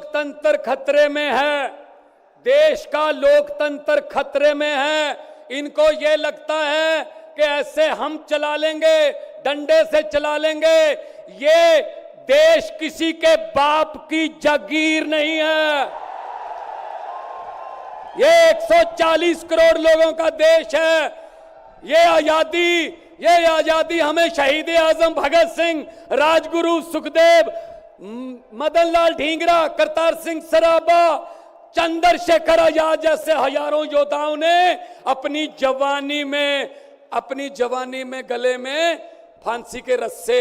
लोकतंत्र खतरे में है, देश का लोकतंत्र खतरे में है। इनको ये लगता है कि ऐसे हम चला लेंगे, डंडे से चला लेंगे। ये देश किसी के बाप की जागीर नहीं है, ये 140 करोड़ लोगों का देश है। ये आजादी हमें शहीद आजम भगत सिंह, राजगुरु सुखदेव, मदन लाल ढींगरा, करतार सिंह सराबा, चंद्रशेखर आजाद जैसे हजारों योद्धाओं ने अपनी जवानी में गले में फांसी के रस्से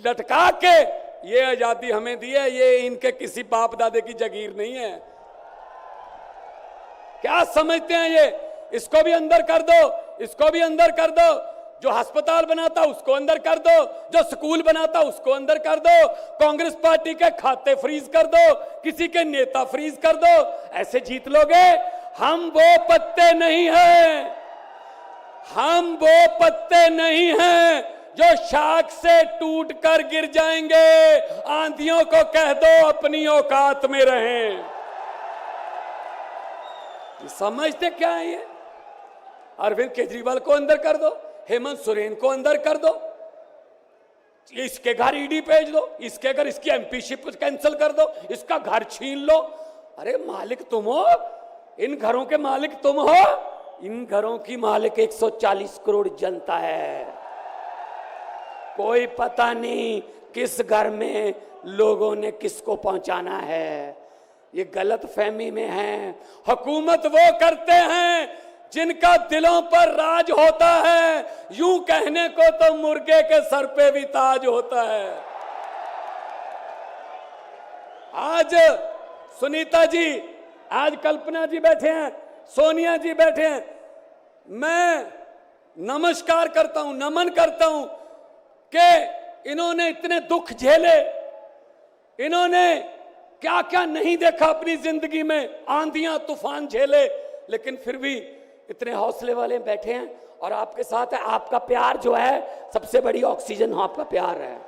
लटका के ये आजादी हमें दी है। ये इनके किसी बाप दादे की जागीर नहीं है। क्या समझते हैं ये? इसको भी अंदर कर दो, इसको भी अंदर कर दो। जो अस्पताल बनाता उसको अंदर कर दो, जो स्कूल बनाता उसको अंदर कर दो, कांग्रेस पार्टी के खाते फ्रीज कर दो, किसी के नेता फ्रीज कर दो। ऐसे जीत लोगे? हम वो पत्ते नहीं हैं, हम वो पत्ते नहीं हैं जो शाख से टूट कर गिर जाएंगे। आंधियों को कह दो अपनी औकात में रहें। समझते क्या है ये? अरविंद केजरीवाल को अंदर कर दो, हेमंत सोरेन को अंदर कर दो, इसके घर ईडी भेज दो, इसके घर इसकी एमपीशिप कैंसिल कर दो, इसका घर छीन लो। अरे मालिक तुम हो, इन घरों के मालिक तुम हो। इन घरों की मालिक 140 करोड़ जनता है। कोई पता नहीं किस घर में लोगों ने किसको पहुंचाना है। ये गलत फहमी में है। हुकूमत वो करते हैं जिनका दिलों पर राज होता है। यूं कहने को तो मुर्गे के सर पे भी ताज होता है। आज सुनीता जी, आज कल्पना जी बैठे हैं, सोनिया जी बैठे हैं। मैं नमस्कार करता हूं, नमन करता हूं कि इन्होंने इतने दुख झेले, इन्होंने क्या क्या नहीं देखा अपनी जिंदगी में, आंधियां तूफान झेले, लेकिन फिर भी इतने हौसले वाले बैठे हैं और आपके साथ है। आपका प्यार जो है सबसे बड़ी ऑक्सीजन आपका प्यार है।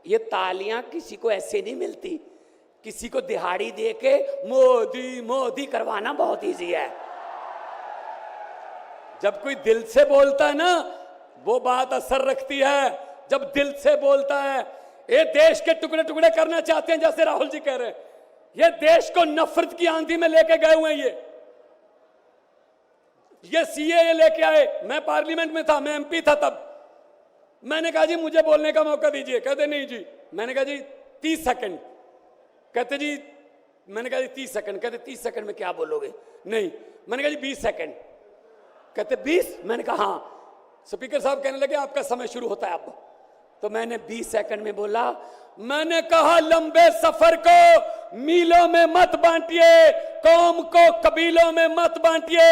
ये तालियां किसी को ऐसे नहीं मिलती। किसी को दिहाड़ी दे के मोदी मोदी करवाना बहुत इजी है। जब कोई दिल से बोलता है ना, वो बात असर रखती है। जब दिल से बोलता है, ये देश के टुकड़े टुकड़े करना चाहते हैं, जैसे राहुल जी कह रहे हैं। ये देश को नफरत की आंधी में लेके गए हुए हैं। ये सीएए लेके आए। मैं पार्लियामेंट में था, मैं एमपी था तब। मैंने कहा जी मुझे बोलने का मौका दीजिए। कहते नहीं जी। मैंने कहा जी 30 सेकंड। कहते जी, मैंने कहा जी 30 सेकंड। कहते 30 सेकंड में क्या बोलोगे? नहीं। मैंने कहा जी 20 सेकंड। कहते 20? मैंने कहा हाँ। स्पीकर साहब कहने लगे आपका समय शुरू होता है अब। तो मैंने 20 सेकंड में बोला। मैंने कहा लंबे सफर को मीलों में मत बांटिए, कौम को कबीलों में मत बांटिए।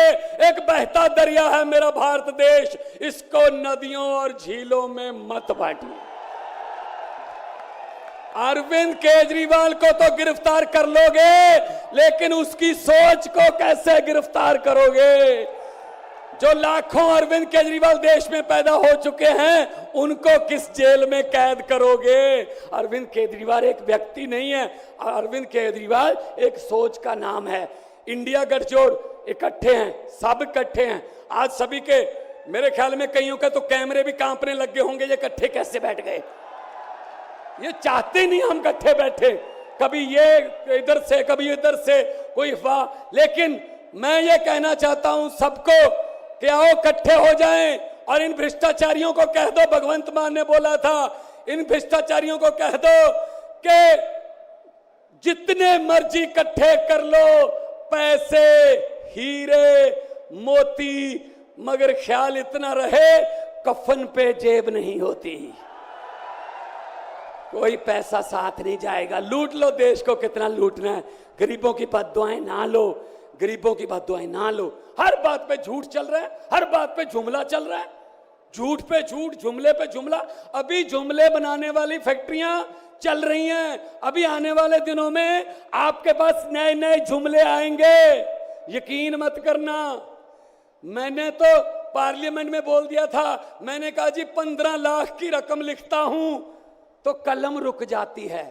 एक बहता दरिया है मेरा भारत देश, इसको नदियों और झीलों में मत बांटिए। अरविंद केजरीवाल को तो गिरफ्तार कर लोगे, लेकिन उसकी सोच को कैसे गिरफ्तार करोगे? जो लाखों अरविंद केजरीवाल देश में पैदा हो चुके हैं, उनको किस जेल में कैद करोगे? अरविंद केजरीवाल एक व्यक्ति नहीं है, अरविंद केजरीवाल एक सोच का नाम है। इंडिया गठजोड़ इकट्ठे हैं, सब इकट्ठे हैं। आज सभी के, मेरे ख्याल में कईयों के तो कैमरे भी कांपने लगे होंगे, ये इकट्ठे कैसे बैठ गए? ये चाहते नहीं हम इकट्ठे बैठे, कभी ये इधर से कभी इधर से, कोई वाह। लेकिन मैं ये कहना चाहता हूं सबको कि आओ इकट्ठे हो जाएं और इन भ्रष्टाचारियों को कह दो, भगवंत मान ने बोला था, इन भ्रष्टाचारियों को कह दो कि जितने मर्जी इकट्ठे कर लो पैसे, हीरे, मोती, मगर ख्याल इतना रहे कफन पे जेब नहीं होती। कोई पैसा साथ नहीं जाएगा। लूट लो देश को, कितना लूटना है। गरीबों की बद्दुआएं ना लो, गरीबों की बद्दुआएं ना लो। हर बात पे झूठ चल रहा है, हर बात पे जुमला चल रहा है। झूठ पे झूठ, जुमले पे जुमला। अभी जुमले बनाने वाली फैक्ट्रियां चल रही हैं। अभी आने वाले दिनों में आपके पास नए नए जुमले आएंगे, यकीन मत करना। मैंने तो पार्लियामेंट में बोल दिया था, मैंने कहा जी 15 लाख की रकम लिखता हूं, तो कलम रुक जाती है।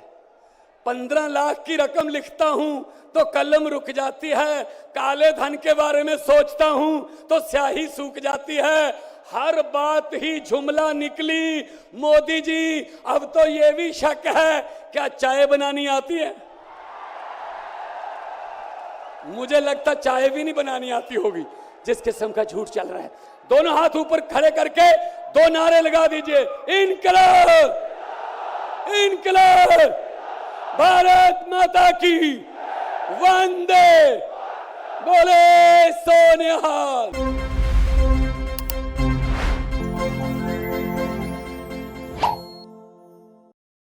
15 लाख की रकम लिखता हूं तो कलम रुक जाती है। काले धन के बारे में सोचता हूं तो स्याही सूख जाती है। हर बात ही जुमला निकली। मोदी जी, अब तो यह भी शक है, क्या चाय बनानी आती है? मुझे लगता चाय भी नहीं बनानी आती होगी, जिस किस्म का झूठ चल रहा है। दोनों हाथ ऊपर खड़े करके 2 नारे लगा दीजिए, इनकलाब, इनकलाब, भारत माता की, वंदे, बोले सो निहाल।